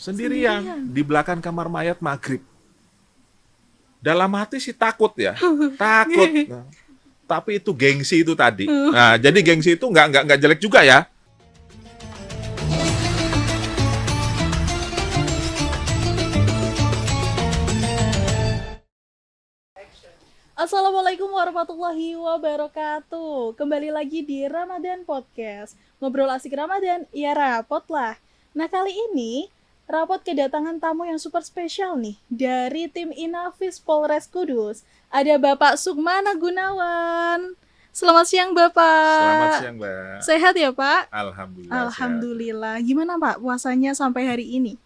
Sendirian. di belakang kamar mayat maghrib. Dalam hati sih takut ya, takut. Nah, tapi itu gengsi itu tadi. Nah, jadi gengsi itu nggak jelek juga ya. Assalamualaikum warahmatullahi wabarakatuh. Kembali lagi di Ramadan Podcast. Ngobrol asik Ramadan, ya rapot lah. Nah kali ini, rapot kedatangan tamu yang super spesial nih. Dari tim Inavis Polres Kudus. Ada Bapak Sukmana Gunawan. Selamat siang Selamat Bapak. siang, Mbak. Sehat ya Pak? Alhamdulillah sehat. Alhamdulillah. Gimana Pak puasanya sampai hari ini?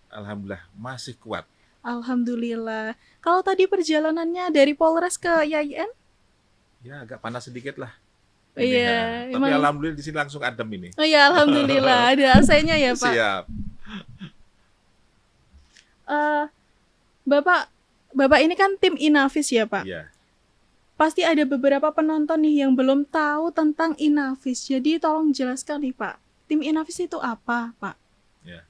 Alhamdulillah masih kuat. Alhamdulillah. Kalau tadi perjalanannya dari Polres ke YIN? Ya agak panas sedikit lah. Ini Iya, ya. Tapi emang. alhamdulillah di sini langsung adem ini. Oh ya, alhamdulillah ada AC-nya ya, Pak. Siap. Eh, Bapak, Bapak ini kan tim Inavis ya, Pak. Iya. Pasti ada beberapa penonton nih yang belum tahu tentang Inavis. Jadi tolong jelaskan nih, Pak. Tim Inavis itu apa, Pak? Ya.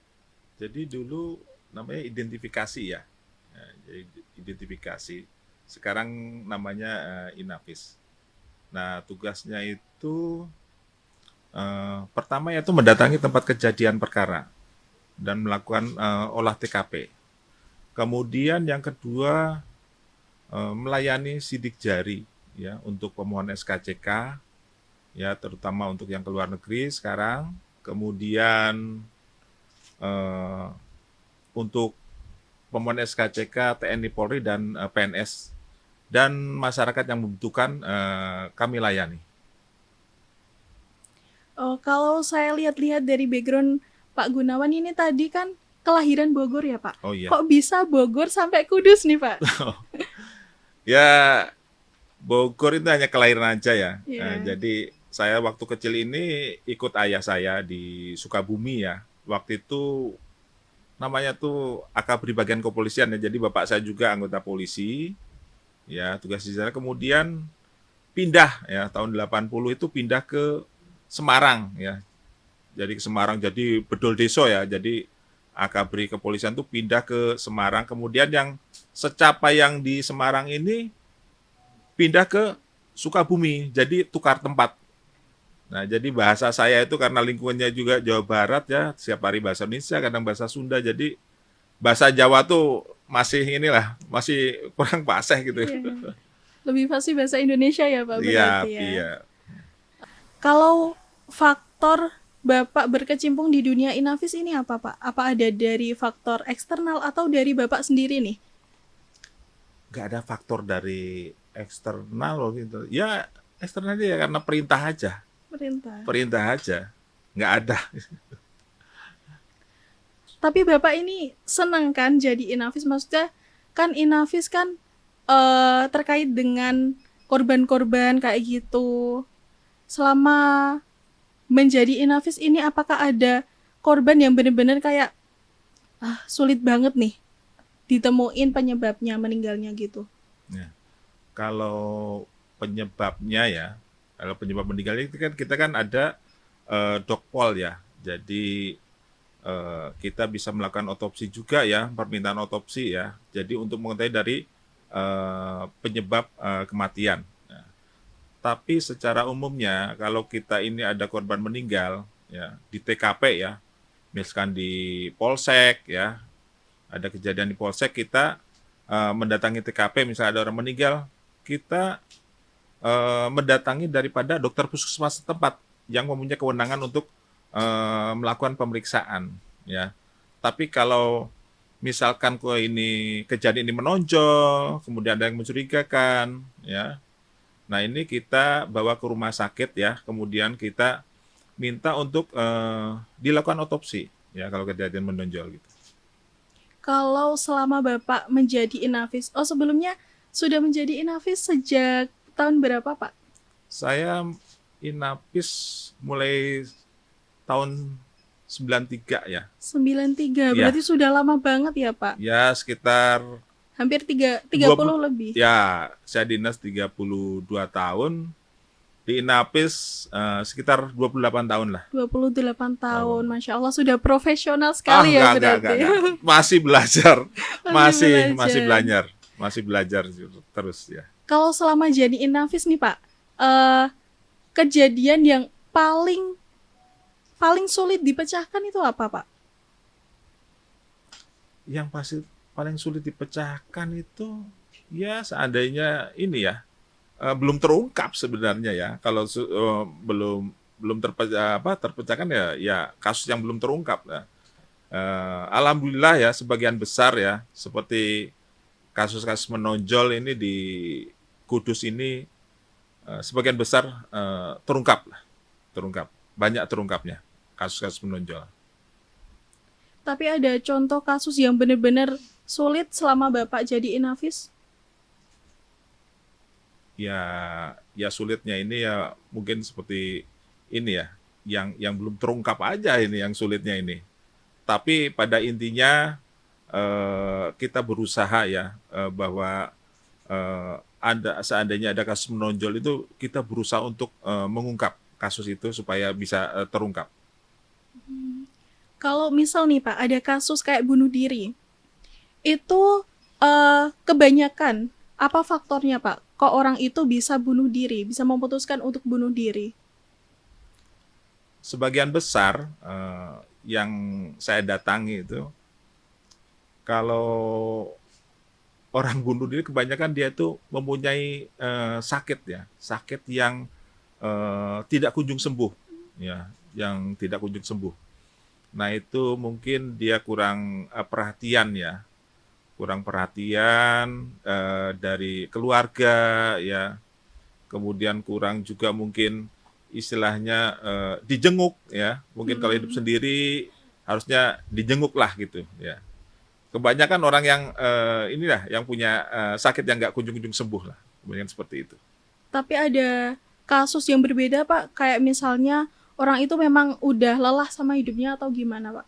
Jadi dulu namanya identifikasi ya. Ya, jadi identifikasi. Sekarang namanya Inavis. Nah, tugasnya itu pertama yaitu mendatangi tempat kejadian perkara dan melakukan olah TKP. Kemudian yang kedua melayani sidik jari ya untuk pemohon SKCK ya terutama untuk yang ke luar negeri sekarang. Kemudian untuk pemohon SKCK TNI Polri dan PNS dan masyarakat yang membutuhkan kami layani. Oh, kalau saya lihat-lihat dari background Pak Gunawan ini tadi kan kelahiran Bogor ya, Pak? Oh iya. Kok bisa Bogor sampai Kudus nih, Pak? Ya Bogor itu hanya kelahiran aja ya. Iya. Jadi saya waktu kecil ini ikut ayah saya di Sukabumi ya. Waktu itu namanya tuh Akabri Bagian Kepolisian ya. Jadi bapak saya juga anggota polisi. Ya, tugas di sana kemudian pindah ya tahun 80 itu pindah ke Semarang ya. Jadi ke Semarang jadi bedol deso ya. Jadi Akabri Kepolisian tuh pindah ke Semarang. Kemudian yang secapa yang di Semarang ini pindah ke Sukabumi. Jadi tukar tempat. Nah, jadi bahasa saya itu karena lingkungannya juga Jawa Barat ya, setiap hari bahasa Indonesia, kadang bahasa Sunda. Jadi bahasa Jawa tuh masih inilah, masih kurang fasih gitu. Iya. Lebih pasti bahasa Indonesia ya, Pak, Iya, berarti ya. iya. Kalau faktor Bapak berkecimpung di dunia Inavis ini apa, Pak? Apa ada dari faktor eksternal atau dari Bapak sendiri nih? Nggak ada faktor dari eksternal loh gitu. Ya, eksternal ya karena perintah aja. Perintah. Perintah aja. Nggak ada. Tapi Bapak ini senang kan jadi Inavis? Maksudnya kan Inavis kan terkait dengan korban-korban kayak gitu. Selama menjadi Inavis ini apakah ada korban yang benar-benar kayak sulit banget nih ditemuin penyebabnya meninggalnya gitu? Ya. Kalau penyebabnya ya, kalau penyebab meninggalnya itu kan kita kan ada dokpol ya. Jadi kita bisa melakukan otopsi juga ya, permintaan otopsi ya. Jadi untuk mengetahui dari penyebab kematian. Nah, tapi secara umumnya kalau kita ini ada korban meninggal ya di TKP ya, misalkan di Polsek ya, ada kejadian di Polsek kita mendatangi TKP misalnya ada orang meninggal, kita mendatangi daripada dokter puskesmas setempat yang mempunyai kewenangan untuk melakukan pemeriksaan ya. Tapi kalau misalkan kejadian ini menonjol, kemudian ada yang mencurigakan ya. Nah, ini kita bawa ke rumah sakit ya, kemudian kita minta untuk dilakukan otopsi ya kalau kejadian menonjol gitu. Kalau selama Bapak menjadi Inavis, sebelumnya sudah menjadi Inavis sejak tahun berapa, Pak? Saya Inavis mulai tahun 93 ya. 93, Iya. berarti sudah lama banget ya, Pak? Ya, sekitar Hampir 30 lebih. Ya, saya dinas 32 tahun. Di Inafis sekitar 28 tahun lah. 28 tahun, Oh. Masya Allah sudah profesional sekali ya berarti. Enggak. Masih belajar. Masih Masih belajar. belajar. Masih belajar terus ya. Kalau selama jadi Inafis nih Pak, eh, kejadian yang paling paling sulit dipecahkan itu apa Pak? Yang pasti paling sulit dipecahkan itu ya seandainya ini ya belum terungkap sebenarnya ya. Kalau belum belum terpecahkan ya kasus yang belum terungkap ya. Alhamdulillah ya sebagian besar ya seperti kasus-kasus menonjol ini di Kudus ini sebagian besar terungkap lah, terungkap, banyak terungkapnya kasus-kasus menonjol. Tapi ada contoh kasus yang benar-benar sulit selama Bapak jadi Inafis? Ya, ya sulitnya ini ya mungkin seperti ini ya, yang belum terungkap aja ini yang sulitnya ini. Tapi pada intinya kita berusaha ya bahwa seandainya ada kasus menonjol itu kita berusaha untuk mengungkap kasus itu supaya bisa terungkap. Kalau misal nih Pak, ada kasus kayak bunuh diri, itu kebanyakan apa faktornya Pak? Kok orang itu bisa bunuh diri, bisa memutuskan untuk bunuh diri? Sebagian besar yang saya datangi itu kalau orang bunuh diri kebanyakan dia itu mempunyai sakit ya, sakit yang tidak kunjung sembuh ya, yang tidak kunjung sembuh. Nah, itu mungkin dia kurang perhatian ya, kurang perhatian dari keluarga ya, kemudian kurang juga mungkin istilahnya dijenguk ya, mungkin kalau hidup sendiri harusnya dijenguk lah gitu ya. Kebanyakan orang yang inilah yang punya sakit yang nggak kunjung-kunjung sembuh lah, kebanyakan seperti itu. Tapi ada kasus yang berbeda Pak, kayak misalnya orang itu memang udah lelah sama hidupnya atau gimana Pak?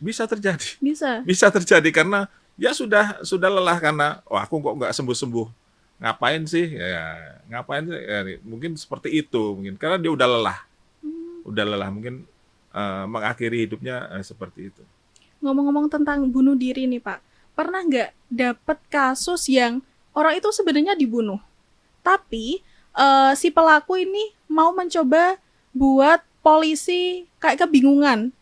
Bisa terjadi, Bisa. bisa terjadi karena ya sudah lelah karena aku kok nggak sembuh-sembuh, ngapain sih ya, ngapain sih ya, mungkin seperti itu mungkin karena dia udah lelah mungkin mengakhiri hidupnya seperti itu. Ngomong-ngomong tentang bunuh diri nih Pak, pernah nggak dapet kasus yang orang itu sebenarnya dibunuh, tapi si pelaku ini mau mencoba buat polisi kayak kebingungan.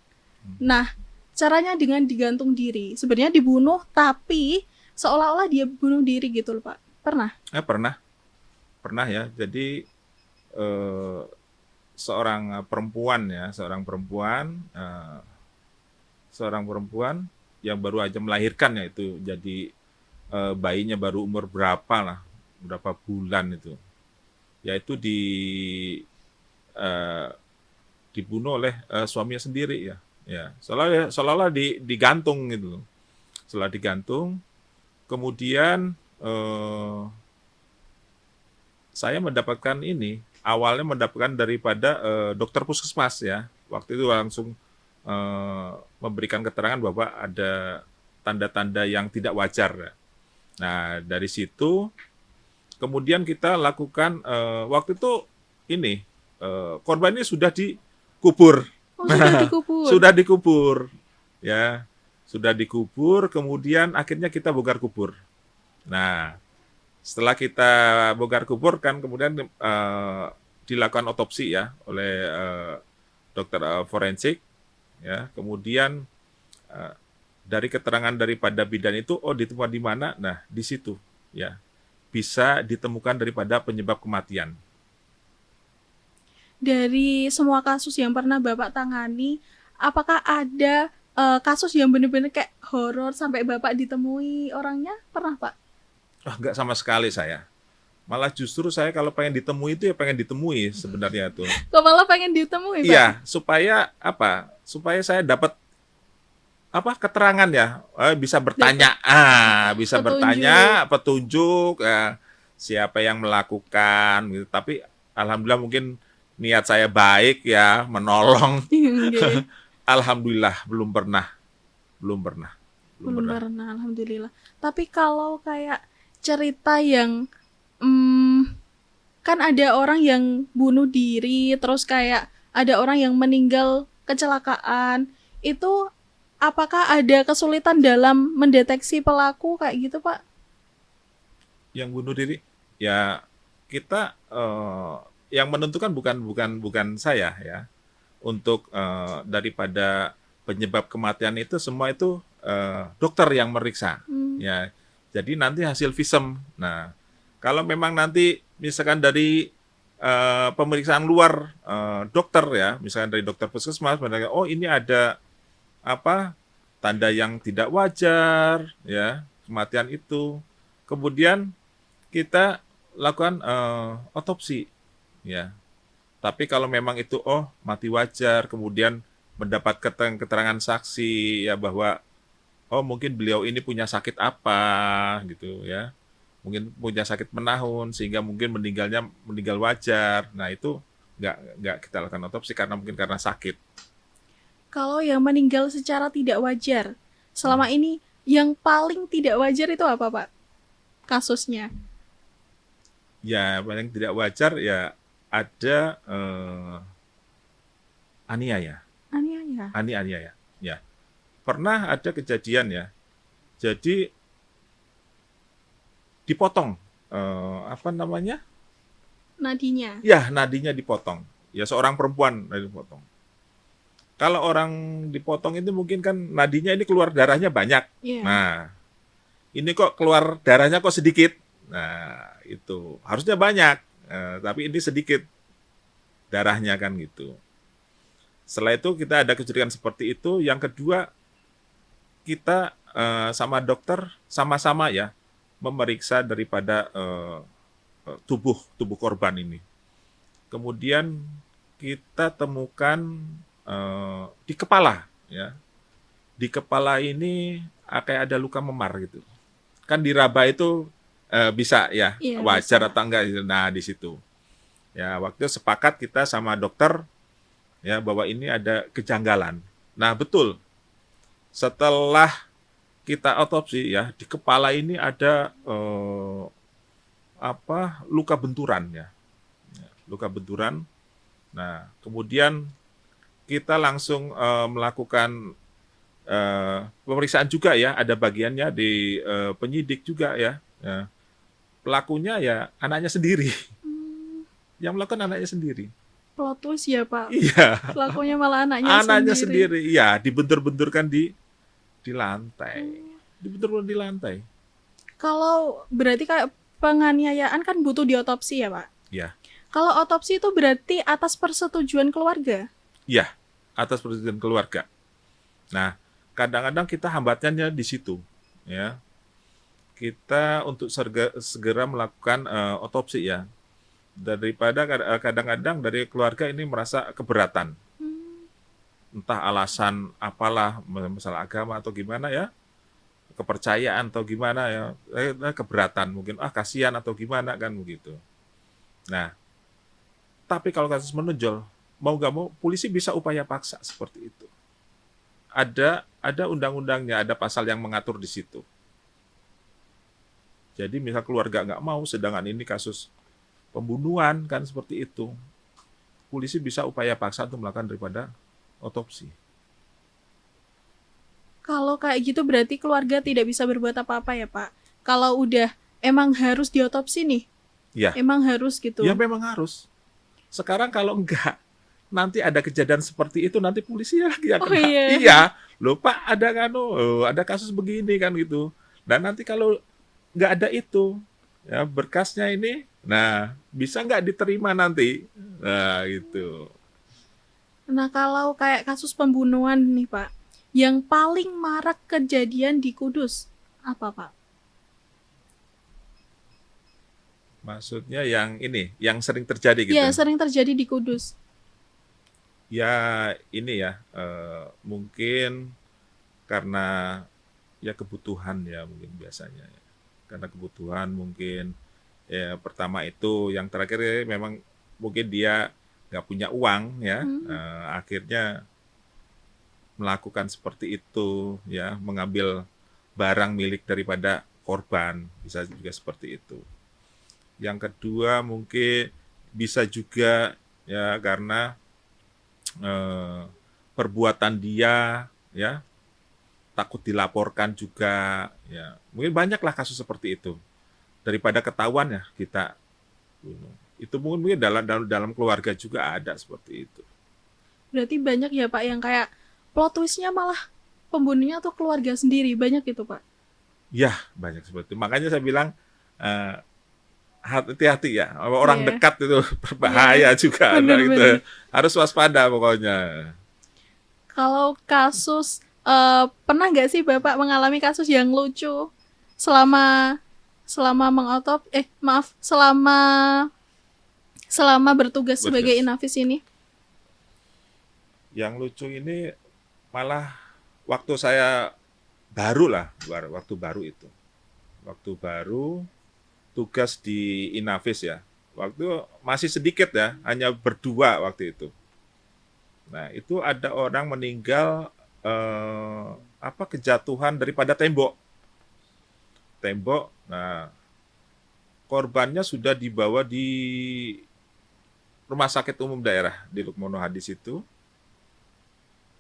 Nah, caranya dengan digantung diri. Sebenarnya dibunuh, tapi seolah-olah dia bunuh diri gitu loh Pak. Pernah? Pernah ya. Jadi seorang perempuan ya, seorang perempuan yang baru aja melahirkan ya itu, jadi bayinya baru umur berapa bulan itu, yaitu dibunuh oleh suaminya sendiri ya, seolah-olah digantung gitu, setelah digantung, kemudian saya awalnya mendapatkan daripada dokter puskesmas ya, waktu itu langsung memberikan keterangan bahwa ada tanda-tanda yang tidak wajar. Nah, dari situ kemudian kita lakukan waktu itu korban ini sudah dikubur. Oh, sudah dikubur. Sudah dikubur. Ya, sudah dikubur, kemudian akhirnya kita bongkar kubur. Nah, setelah kita bongkar kubur kan kemudian dilakukan otopsi ya oleh dokter forensik. Ya, kemudian dari keterangan daripada bidan itu ditemukan di mana? Nah, di situ ya bisa ditemukan daripada penyebab kematian. Dari semua kasus yang pernah Bapak tangani, apakah ada kasus yang benar-benar kayak horor sampai Bapak ditemui orangnya? Pernah Pak? Enggak sama sekali saya. Malah justru saya kalau pengen ditemui itu ya pengen ditemui sebenarnya tuh. Kok malah pengen ditemui Pak? Iya, supaya apa? Supaya saya dapat keterangan ya, bisa bertanya, bisa Petunjuk. bertanya, petunjuk, siapa yang melakukan gitu. Tapi alhamdulillah mungkin niat saya baik ya, menolong. Okay. Alhamdulillah belum pernah. Belum pernah, alhamdulillah. Tapi kalau kayak cerita yang kan ada orang yang bunuh diri, terus kayak ada orang yang meninggal kecelakaan. Itu apakah ada kesulitan dalam mendeteksi pelaku kayak gitu, Pak? Yang bunuh diri, ya kita yang menentukan bukan bukan bukan saya ya. Untuk daripada penyebab kematian itu semua itu dokter yang meriksa. Hmm. Ya, jadi nanti hasil visum. Nah, kalau memang nanti misalkan dari pemeriksaan luar dokter ya, misalkan dari dokter puskesmas, oh ini ada apa tanda yang tidak wajar ya kematian itu, kemudian kita lakukan otopsi ya. Tapi kalau memang itu mati wajar, kemudian mendapat keterangan saksi ya bahwa mungkin beliau ini punya sakit apa gitu ya. Mungkin punya sakit menahun sehingga mungkin meninggal wajar. Nah, itu nggak kita lakukan otopsi karena mungkin karena sakit. Kalau yang meninggal secara tidak wajar, selama ini yang paling tidak wajar itu apa, Pak? Kasusnya. Ya, paling tidak wajar ya ada aniaya. Aniaya. Aniaya. Ya. Pernah ada kejadian ya. Jadi dipotong apa namanya? Nadinya. Ya, nadinya dipotong. Ya, seorang perempuan dipotong. Kalau orang dipotong itu mungkin kan nadinya ini keluar darahnya banyak. Iya. Nah, ini kok keluar darahnya kok sedikit. Nah, itu harusnya banyak, tapi ini sedikit darahnya kan gitu. Setelah itu kita ada kecurigaan seperti itu. Yang kedua, kita sama dokter sama-sama ya memeriksa daripada tubuh korban ini. Kemudian kita temukan di kepala ya. Di kepala ini kayak ada luka memar gitu. Kan diraba itu bisa ya, Iya, wajar bisa. atau enggak gitu. Nah, di situ. Ya, waktu itu sepakat kita sama dokter ya bahwa ini ada kejanggalan. Nah, betul. Setelah kita otopsi ya, di kepala ini ada luka benturan ya. Luka benturan. Nah, kemudian kita langsung melakukan pemeriksaan juga ya, ada bagiannya di penyidik juga ya. Ya. Pelakunya ya anaknya sendiri, yang melakukan anaknya sendiri. Plot twist ya, Pak. Iya, Pelakunya malah anaknya anaknya sendiri. sendiri. Iya, dibentur-benturkan di lantai, dibentur-bentur di lantai. Kalau berarti kayak penganiayaan kan butuh diotopsi ya, Pak? Ya, Kalau otopsi itu berarti atas persetujuan keluarga? iya, atas persetujuan keluarga. Nah, kadang-kadang kita hambatannya di situ, ya. Kita untuk segera melakukan otopsi ya. Daripada kadang-kadang dari keluarga ini merasa keberatan. Entah alasan apalah, masalah agama atau gimana ya, kepercayaan atau gimana ya, keberatan mungkin, kasihan atau gimana kan begitu. Nah, tapi kalau kasus menonjol, mau nggak mau polisi bisa upaya paksa seperti itu. Ada undang-undangnya, ada pasal yang mengatur di situ. Jadi misal keluarga nggak mau, sedangkan ini kasus pembunuhan kan seperti itu, polisi bisa upaya paksa untuk melakukan daripada otopsi. Kalau kayak gitu berarti keluarga tidak bisa berbuat apa-apa ya, Pak? Kalau udah emang harus diotopsi nih, Ya, emang harus gitu. ya memang harus. Sekarang kalau enggak, nanti ada kejadian seperti itu, nanti polisi lagi yang Oh kena. iya. Iya, loh Pak, ada kasus begini kan gitu. Dan nanti kalau nggak ada itu, ya berkasnya ini, nah bisa nggak diterima nanti? Nah gitu. Nah, kalau kayak kasus pembunuhan nih, Pak, yang paling marak kejadian di Kudus, apa, Pak? Maksudnya yang ini, yang sering terjadi gitu. Ya, sering terjadi di Kudus. Ya ini ya, mungkin karena ya kebutuhan ya mungkin biasanya. Karena kebutuhan mungkin ya pertama itu, yang terakhir memang mungkin dia nggak punya uang ya, akhirnya melakukan seperti itu ya, mengambil barang milik daripada korban, bisa juga seperti itu. Yang kedua mungkin bisa juga ya karena eh, perbuatan dia ya takut dilaporkan juga ya. Mungkin banyaklah kasus seperti itu. Daripada ketahuan ya kita bunuh. Itu mungkin dalam keluarga juga ada seperti itu. Berarti banyak ya Pak yang kayak plot twist-nya malah pembunuhnya tuh keluarga sendiri. Banyak itu Pak. Ya, banyak seperti itu. Makanya saya bilang eh, hati-hati ya. Orang Iya. dekat itu Iya. berbahaya juga. Nah, gitu. Bener-bener. Harus waspada pokoknya. Kalau kasus, pernah nggak sih Bapak mengalami kasus yang lucu selama selama selama selama bertugas sebagai Bergas. Inavis ini? Yang lucu ini malah waktu saya baru lah, waktu baru itu. Waktu baru tugas di Inavis ya. Waktu masih sedikit ya, hanya berdua waktu itu. Nah, itu ada orang meninggal kejatuhan daripada tembok. Tembok. Nah, korbannya sudah dibawa di Rumah Sakit Umum Daerah di Lukmono Hadis itu.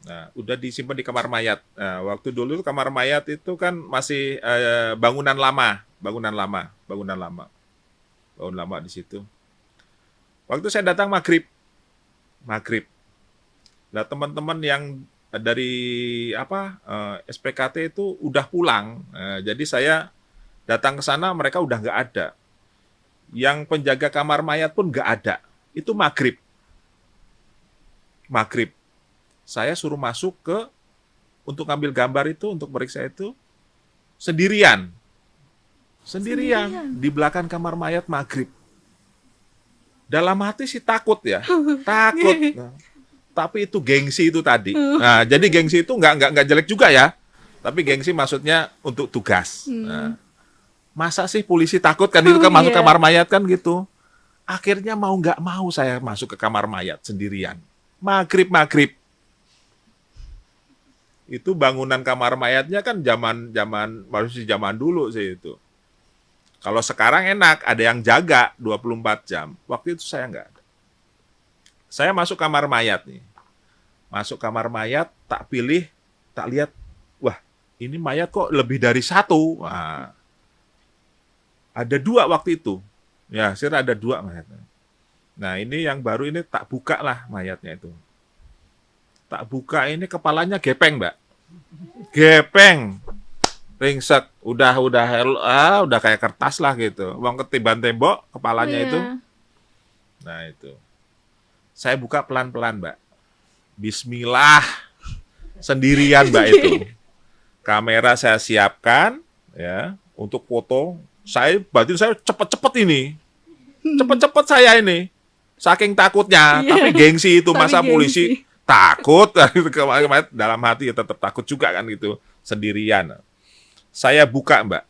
Nah, udah disimpan di kamar mayat. Nah, waktu dulu kamar mayat itu kan masih bangunan lama, bangun lama di situ. Waktu saya datang maghrib. Nah, teman-teman yang dari SPKT itu udah pulang. Jadi saya datang ke sana mereka udah nggak ada. Yang penjaga kamar mayat pun nggak ada. Itu maghrib. Saya suruh masuk untuk ngambil gambar itu, untuk meriksa itu sendirian di belakang kamar mayat maghrib. Dalam hati sih takut ya, takut. Nah, tapi itu gengsi itu tadi. Nah, jadi gengsi itu nggak jelek juga ya, tapi gengsi maksudnya untuk tugas. Nah, masa sih polisi takut kan itu kan masuk Iya. kamar mayat kan gitu. Akhirnya mau nggak mau saya masuk ke kamar mayat sendirian. Maghrib. Itu bangunan kamar mayatnya kan masih zaman dulu sih itu. Kalau sekarang enak, ada yang jaga 24 jam. Waktu itu saya nggak ada. Saya masuk kamar mayat nih. Masuk kamar mayat, tak lihat, wah ini mayat kok lebih dari satu. Wah, ada dua waktu itu. Ya, saya ada dua mayatnya. Nah ini yang baru ini tak buka lah mayatnya itu. Tak buka ini kepalanya gepeng, Mbak. Gepeng. Ringsek. Udah kayak kertas lah gitu. Uang ketiban tembok kepalanya itu. Iya. Nah, itu. Saya buka pelan-pelan, Mbak. Bismillah. Sendirian, Mbak itu. Kamera saya siapkan ya untuk foto. Berarti saya cepet-cepet ini. Cepet-cepet saya ini. Saking takutnya, Iya. tapi gengsi itu Tapi masa gengsi. polisi takut dalam hati ya tetap takut juga kan gitu sendirian. Saya buka Mbak,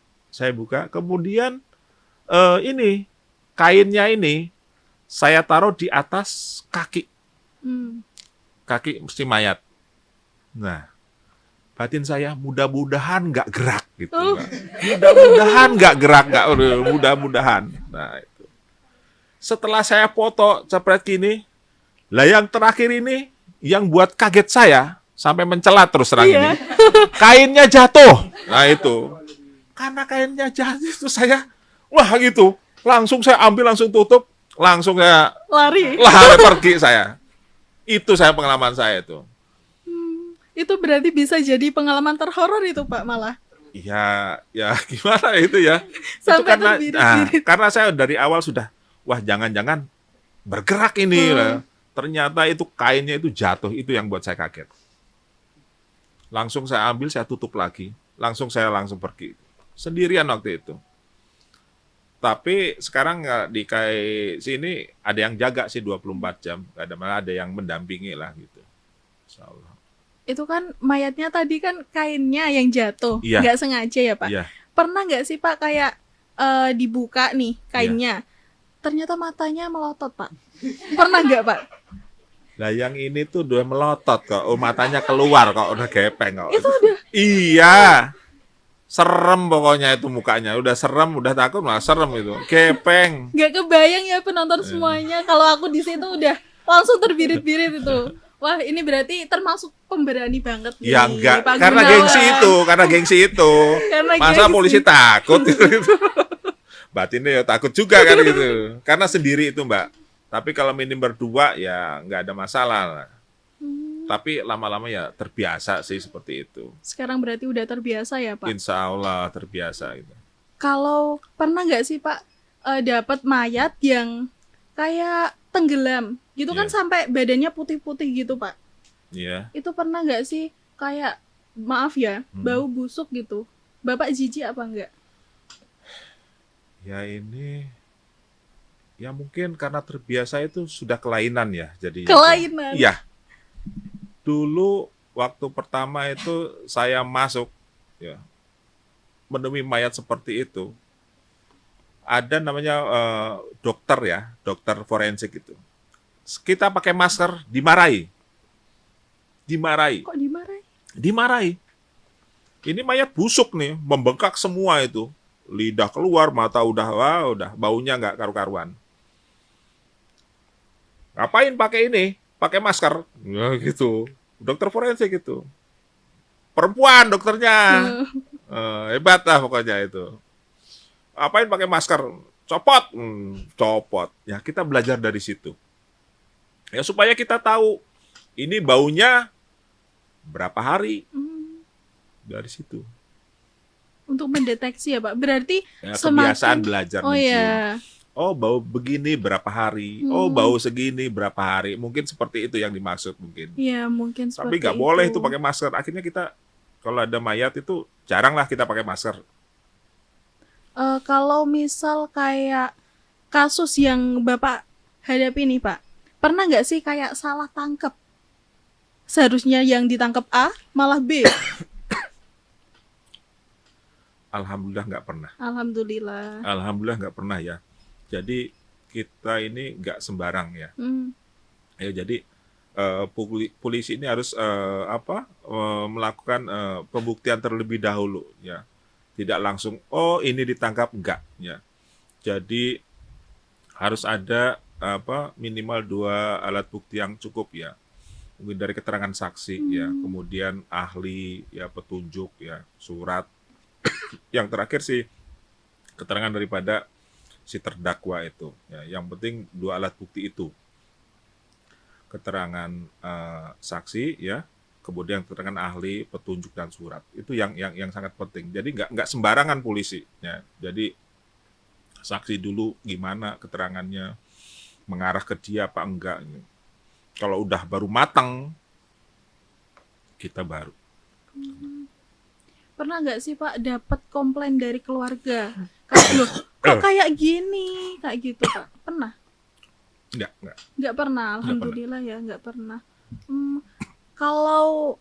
kemudian ini kainnya ini saya taruh di atas kaki si mayat. Nah, batin saya mudah-mudahan nggak gerak gitu. Mbak. Mudah-mudahan nggak gerak, mudah-mudahan. Nah itu. Setelah saya foto cepret gini, lah yang terakhir ini yang buat kaget saya sampai mencelat terus terang ini. Kainnya jatuh. Nah itu. Karena kainnya jatuh itu saya wah gitu. Langsung saya ambil, langsung tutup, langsung saya Lari. pergi saya. Itu pengalaman saya itu. Itu berarti bisa jadi pengalaman terhoror itu Pak malah. Ya gimana itu ya? Sampai itu terbirit-birit. karena saya dari awal sudah wah jangan-jangan bergerak ini lah. Ternyata itu kainnya itu jatuh, itu yang buat saya kaget. Langsung saya ambil, saya tutup lagi. Saya langsung pergi. Sendirian waktu itu. Tapi sekarang di sini ada yang jaga sih 24 jam. Malah ada yang mendampingi lah gitu. Insyaallah. Itu kan mayatnya tadi kan kainnya yang jatuh. Iya. Nggak sengaja ya Pak? Iya. Pernah nggak sih Pak kayak dibuka nih kainnya. Ternyata matanya melotot Pak. Pernah nggak Pak? Lah yang ini tuh udah melotot kok. Oh, matanya keluar kok, udah gepeng kok. Itu udah. Iya. Serem pokoknya itu mukanya. Udah serem, udah takut malah serem itu. Gepeng. Nggak kebayang ya penonton semuanya. Kalau aku di situ udah langsung terbirit-birit itu. Wah, ini berarti termasuk pemberani banget nih, Ya enggak, Pak karena Gunawan. gengsi itu. Karena Masa gengsi. polisi takut gitu. Batinnya ya takut juga kan gitu. Karena sendiri itu, Mbak. Tapi kalau minim berdua ya nggak ada masalah lah. Tapi lama-lama ya terbiasa sih seperti itu. Sekarang berarti udah terbiasa ya, Pak? Insya Allah terbiasa itu. Kalau pernah nggak sih, Pak, dapat mayat yang kayak tenggelam gitu kan, Iya. sampai badannya putih-putih gitu, Pak? Iya. Itu pernah nggak sih kayak, maaf ya, bau busuk gitu? Bapak jijik apa enggak? Ya ini ya mungkin karena terbiasa itu sudah kelainan ya jadinya. Kelainan. Iya. Dulu waktu pertama itu saya masuk ya menemui mayat seperti itu. Ada namanya dokter ya, dokter forensik itu. Kita pakai masker dimarahi. Dimarahi. Kok dimarahin? Dimarahi. Ini mayat busuk nih, membengkak semua itu. Lidah keluar, mata udah, wah, udah baunya nggak karu-karuan. Ngapain pakai ini? Pakai masker. Ya gitu. Dokter forensik itu. Perempuan dokternya. Hebat lah pokoknya itu. Ngapain pakai masker? Copot. Copot. Ya kita belajar dari situ. Ya supaya kita tahu ini baunya berapa hari dari situ. Untuk mendeteksi ya, Pak. Berarti Ya, kebiasaan semakin belajar oh mencium. ya. Oh bau begini berapa hari, oh bau segini berapa hari, mungkin seperti itu yang dimaksud mungkin. Ya, mungkin Tapi seperti nggak boleh itu. itu pakai masker. Akhirnya kita kalau ada mayat itu jaranglah kita pakai masker. Kalau misal kayak kasus yang Bapak hadapi nih, Pak, pernah nggak sih kayak salah tangkap? Seharusnya yang ditangkap A malah B. Alhamdulillah nggak pernah. Alhamdulillah. Alhamdulillah nggak pernah ya. Jadi kita ini nggak sembarang ya. Ya jadi polisi ini harus melakukan pembuktian terlebih dahulu ya. Tidak langsung oh ini ditangkap enggak ya. Jadi harus ada minimal 2 alat bukti yang cukup ya. Mungkin dari keterangan saksi ya, kemudian ahli ya, petunjuk ya, surat. Yang terakhir sih keterangan daripada si terdakwa itu ya. Yang penting 2 alat bukti itu. Keterangan saksi ya, kemudian keterangan ahli, petunjuk dan surat. Itu yang sangat penting. Jadi nggak sembarangan polisi ya. Jadi saksi dulu gimana keterangannya, mengarah ke dia apa enggak. Kalau udah baru matang, kita baru. Pernah nggak sih, Pak, dapat komplain dari keluarga? Kayak loh, kok kayak gini, kayak gitu, Pak? Pernah? Enggak. Nggak pernah, alhamdulillah ya, nggak pernah. Kalau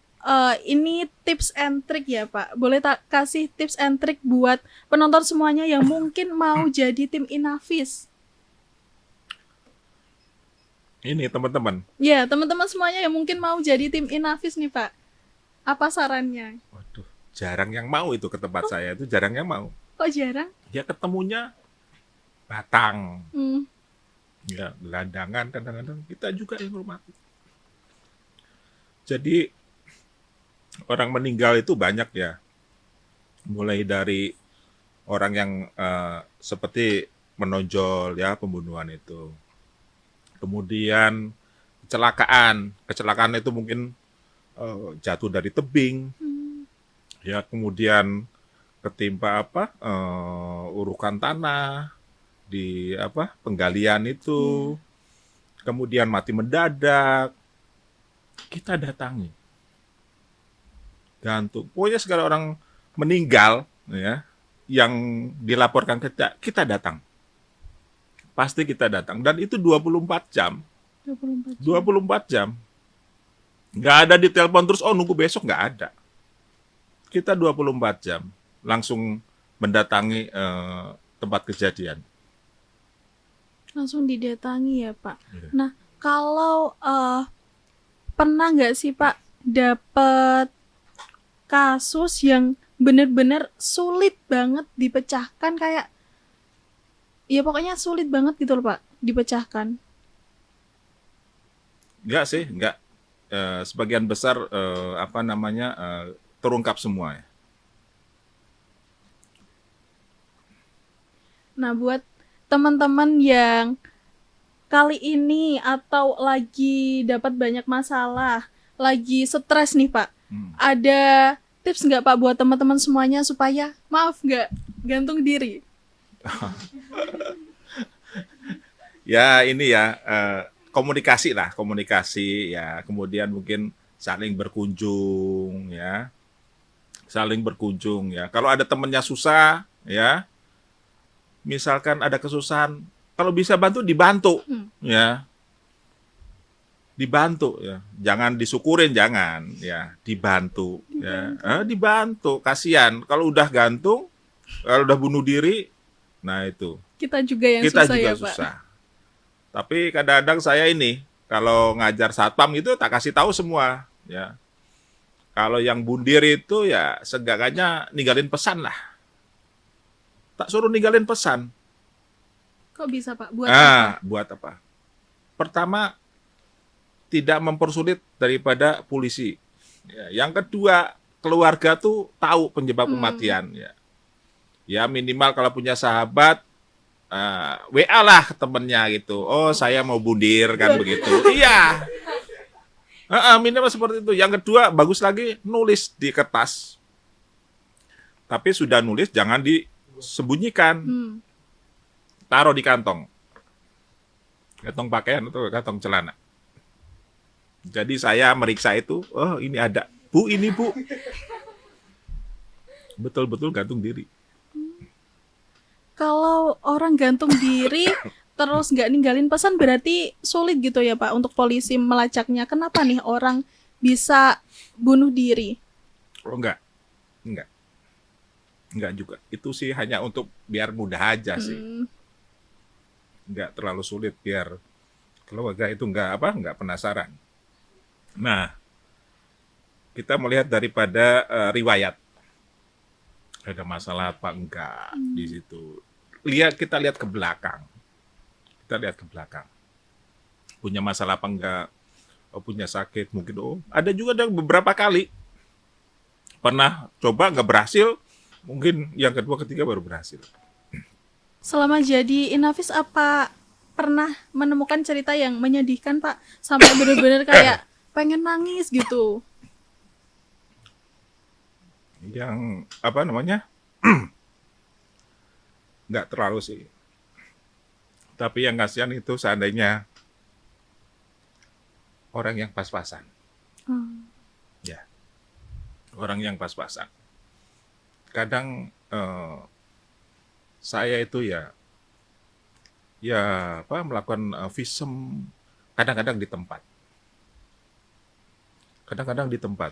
ini tips and trick ya, Pak. Boleh kasih tips and trick buat penonton semuanya yang mungkin mau jadi tim Inavis? Ini teman-teman. Ya, teman-teman semuanya yang mungkin mau jadi tim Inavis nih, Pak. Apa sarannya? Waduh, jarang yang mau itu ke tempat saya. Itu jarang yang mau. Kok jarang? Ya ketemunya batang. Hmm. Ya, gelandangan kadang-kadang kita juga yang hormati. Jadi orang meninggal itu banyak ya. Mulai dari orang yang seperti menonjol ya, pembunuhan itu. Kemudian kecelakaan itu mungkin jatuh dari tebing. Ya, kemudian ketimpa urukan tanah di penggalian itu. Kemudian mati mendadak. Kita datangi. Gantung. Pokoknya segala orang meninggal ya yang dilaporkan kita datang. Pasti kita datang dan itu 24 jam. 24 jam. 24 jam. Nggak ada di telepon terus nunggu besok, nggak ada. Kita 24 jam langsung mendatangi tempat kejadian. Langsung didatangi ya, Pak. Nah, kalau pernah nggak sih, Pak, dapet kasus yang bener-bener sulit banget dipecahkan, kayak ya pokoknya sulit banget gitu loh Pak dipecahkan. Enggak sih, enggak. Sebagian besar terungkap semua ya. Nah, buat teman-teman yang kali ini atau lagi dapat banyak masalah, lagi stres nih Pak, Hmm. ada tips nggak Pak buat teman-teman semuanya supaya maaf nggak gantung diri? Ya ini ya komunikasi lah, komunikasi ya. Kemudian mungkin saling berkunjung ya, saling berkunjung ya. Kalau ada temennya susah ya, misalkan ada kesusahan, kalau bisa bantu dibantu ya, dibantu ya. Jangan disukurin, jangan ya, dibantu ya. Dibantu, kasihan. Kalau udah gantung, kalau udah bunuh diri, nah itu Kita juga yang kita susah juga ya Pak. susah. Tapi kadang-kadang saya ini kalau ngajar satpam itu tak kasih tahu semua ya. Kalau yang bundir itu ya seenggaknya ninggalin pesan lah. Tak suruh ninggalin pesan. Kok bisa Pak? Buat apa? Buat apa? Pertama, tidak mempersulit daripada polisi. Ya, yang kedua, keluarga tuh tahu penyebab kematian ya. Ya minimal kalau punya sahabat WA lah ke temennya gitu. Oh saya mau bundir kan begitu. Iya. Minimal seperti itu. Yang kedua bagus lagi nulis di kertas. Tapi sudah nulis jangan disembunyikan. Taruh di kantong. Kantong pakaian atau kantong celana. Jadi saya meriksa itu. Oh ini ada. Bu ini bu. Betul-betul gantung diri. Kalau orang gantung diri terus nggak ninggalin pesan berarti sulit gitu ya Pak untuk polisi melacaknya. Kenapa nih orang bisa bunuh diri? Oh enggak. Enggak juga. Itu sih hanya untuk biar mudah aja sih. Enggak terlalu sulit biar keluarga itu enggak penasaran. Nah, kita melihat daripada riwayat. Ada masalah apa enggak di situ. Kita lihat ke belakang. Kita lihat ke belakang. Punya masalah apa enggak? Oh, punya sakit mungkin. Ada juga yang beberapa kali pernah coba enggak berhasil, mungkin yang kedua ketiga baru berhasil. Selama jadi Inavis apa pernah menemukan cerita yang menyedihkan Pak sampai benar-benar kayak pengen nangis gitu? Yang nggak terlalu sih. Tapi yang kasihan itu seandainya orang yang pas-pasan. Ya, orang yang pas-pasan. Kadang saya itu melakukan visum kadang-kadang di tempat. Kadang-kadang di tempat.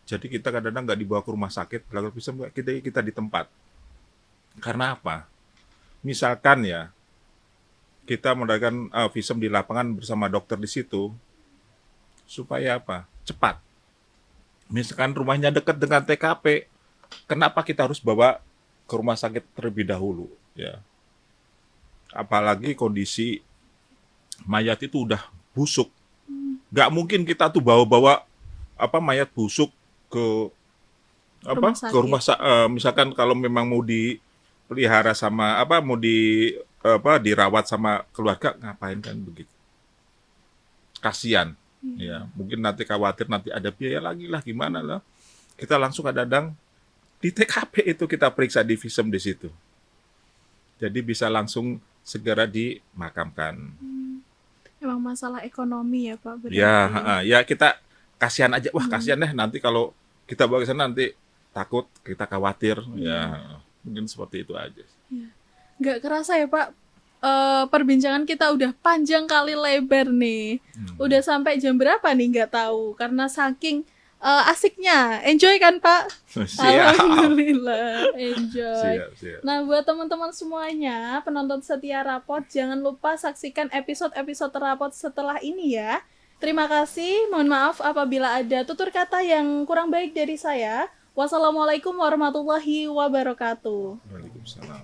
Jadi kita kadang-kadang nggak dibawa ke rumah sakit, lalu visum kita di tempat. Karena apa? Misalkan ya, kita melakukan visum di lapangan bersama dokter di situ, supaya apa? Cepat. Misalkan rumahnya dekat dengan TKP, kenapa kita harus bawa ke rumah sakit terlebih dahulu? Ya. Apalagi kondisi mayat itu udah busuk. Nggak mungkin kita tuh bawa-bawa mayat busuk ke rumah sakit. Misalkan kalau memang mau dipelihara sama mau dirawat sama keluarga, ngapain kan begitu? Kasihan. Ya, mungkin nanti khawatir nanti ada biaya lagi lah, gimana lah. Kita langsung kadang di TKP itu kita periksa di visum di situ. Jadi bisa langsung segera dimakamkan. Emang masalah ekonomi ya Pak berarti. Ya kita kasihan aja. Wah, kasihan deh nanti kalau kita bawa ke sana nanti takut, kita khawatir. Ya, mungkin seperti itu aja. Ya. Nggak kerasa ya Pak, perbincangan kita udah panjang kali lebar nih. Udah sampai jam berapa nih nggak tahu, karena saking asiknya. Enjoy kan Pak? Siap. Alhamdulillah, enjoy. Siap. Nah, buat teman-teman semuanya, penonton setia Rapot, jangan lupa saksikan episode-episode Rapot setelah ini ya. Terima kasih, mohon maaf apabila ada tutur kata yang kurang baik dari saya. Wassalamualaikum warahmatullahi wabarakatuh. Waalaikumsalam.